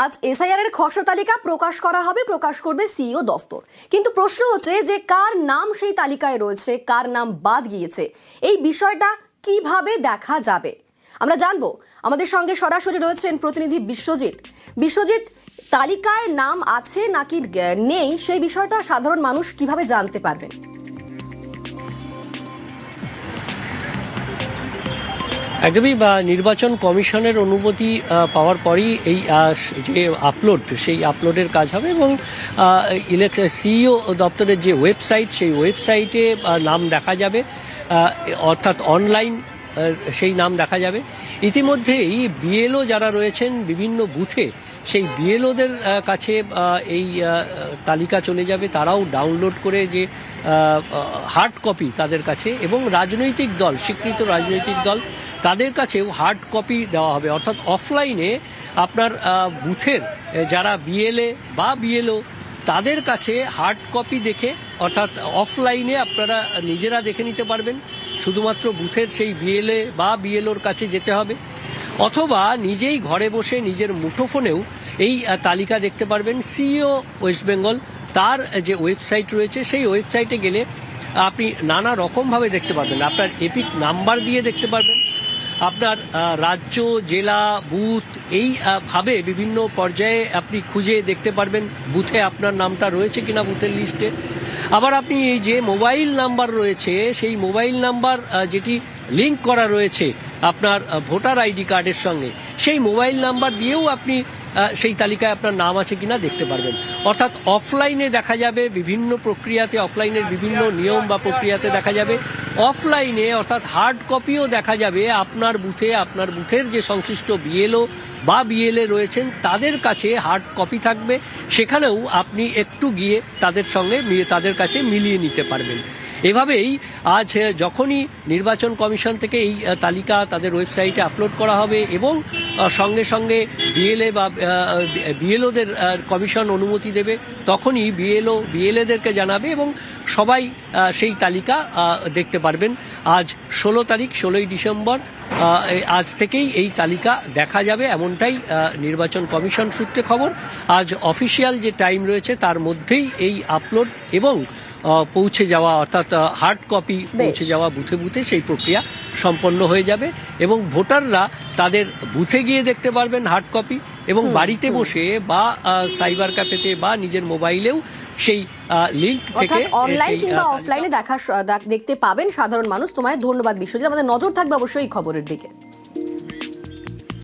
আজ এসআইআর এর খসড়া তালিকা প্রকাশ করা হবে, প্রকাশ করবে সিইও দফতর। কিন্তু প্রশ্ন হচ্ছে যে কার নাম সেই তালিকায় রয়েছে, কার নাম বাদ গিয়েছে, এই বিষয়টা কিভাবে দেখা যাবে আমরা জানবো। আমাদের সঙ্গে সরাসরি রয়েছেন প্রতিনিধি বিশ্বজিৎ। বিশ্বজিৎ, তালিকায় নাম আছে নাকি নেই সেই বিষয়টা সাধারণ মানুষ কিভাবে জানতে পারবেন? একদমই নির্বাচন কমিশনের অনুমতি পাওয়ার পরই এই যে আপলোড, সেই আপলোডের কাজ হবে এবং সিইও দপ্তরের যে ওয়েবসাইট, সেই ওয়েবসাইটে নাম দেখা যাবে, অর্থাৎ অনলাইন সেই নাম দেখা যাবে। ইতিমধ্যেই বিএলও যারা রয়েছেন বিভিন্ন বুথে, সেই বিএলওদের কাছে এই তালিকা চলে যাবে। তারাও ডাউনলোড করে যে হার্ড কপি তাদের কাছে, এবং রাজনৈতিক দল, স্বীকৃত রাজনৈতিক দল, তাদের কাছেও হার্ড কপি দেওয়া হবে। অর্থাৎ অফলাইনে আপনার বুথের যারা বিএলএ বা বিএলও, তাদের কাছে হার্ড কপি দেখে, অর্থাৎ অফলাইনে আপনারা নিজেরা দেখে নিতে পারবেন। শুধুমাত্র বুথের সেই বিএলএ বা বিএলওর কাছে যেতে হবে, অথবা নিজেই ঘরে বসে নিজের মুঠোফোনেও এই তালিকা দেখতে পারবেন। সিইও ওয়েস্ট বেঙ্গল তার যে ওয়েবসাইট রয়েছে, সেই ওয়েবসাইটে গেলে আপনি নানা রকমভাবে দেখতে পারবেন। আপনার এপিক নাম্বার দিয়ে দেখতে পারবেন, আপনার রাজ্য, জেলা, বুথ, এই ভাবে বিভিন্ন পর্যায়ে আপনি খুঁজে দেখতে পারবেন বুথে আপনার নামটা রয়েছে কিনা বুথের লিস্টে। আবার আপনি এই যে মোবাইল নাম্বার রয়েছে, সেই মোবাইল নাম্বার যেটি লিঙ্ক করা রয়েছে আপনার ভোটার আইডি কার্ডের সঙ্গে, সেই মোবাইল নাম্বার দিয়েও আপনি সেই তালিকায় আপনার নাম আছে কিনা দেখতে পারবেন। অর্থাৎ অফলাইনে দেখা যাবে বিভিন্ন প্রক্রিয়াতে, অফলাইনের বিভিন্ন নিয়ম বা প্রক্রিয়াতে দেখা যাবে। অফলাইনে অর্থাৎ হার্ড কপিও দেখা যাবে আপনার বুথে, আপনার বুথের যে সংশ্লিষ্ট বিএলও বা বিএলএ রয়েছেন তাদের কাছে হার্ড কপি থাকবে। সেখানেও আপনি একটু গিয়ে তাদের সঙ্গে তাদের কাছে মিলিয়ে নিতে পারবেন। এভাবেই আজ যখনই নির্বাচন কমিশন থেকে এই তালিকা তাদের ওয়েবসাইটে আপলোড করা হবে এবং সঙ্গে সঙ্গে বিএলএ বা বিএলওদের কমিশন অনুমতি দেবে, তখনই বিএলএদেরকে জানাবে এবং সবাই সেই তালিকা দেখতে পারবেন। আজ 16 তারিখ, 16ই ডিসেম্বর, আজ থেকেই এই তালিকা দেখা যাবে, এমনটাই নির্বাচন কমিশন সূত্রে খবর। আজ অফিসিয়াল যে টাইম রয়েছে তার মধ্যেই এই আপলোড এবং পৌঁছে যাওয়া, অর্থাৎ হার্ড কপি পৌঁছে যাওয়া বুথে বুথে সেই প্রক্রিয়া সম্পন্ন হয়ে যাবে এবং ভোটাররা তাদের বুথে গিয়ে দেখতে পারবেন হার্ড কপি, এবং বাড়িতে বসে বা সাইবার ক্যাফেতে বা নিজের মোবাইলেও সেই লিঙ্ক থেকে অনলাইন কিংবা অফলাইনে দেখতে পাবেন সাধারণ মানুষ। তোমায় ধন্যবাদ বিশ্বজিৎ, আমাদের নজর থাকবে অবশ্যই এই খবরের দিকে।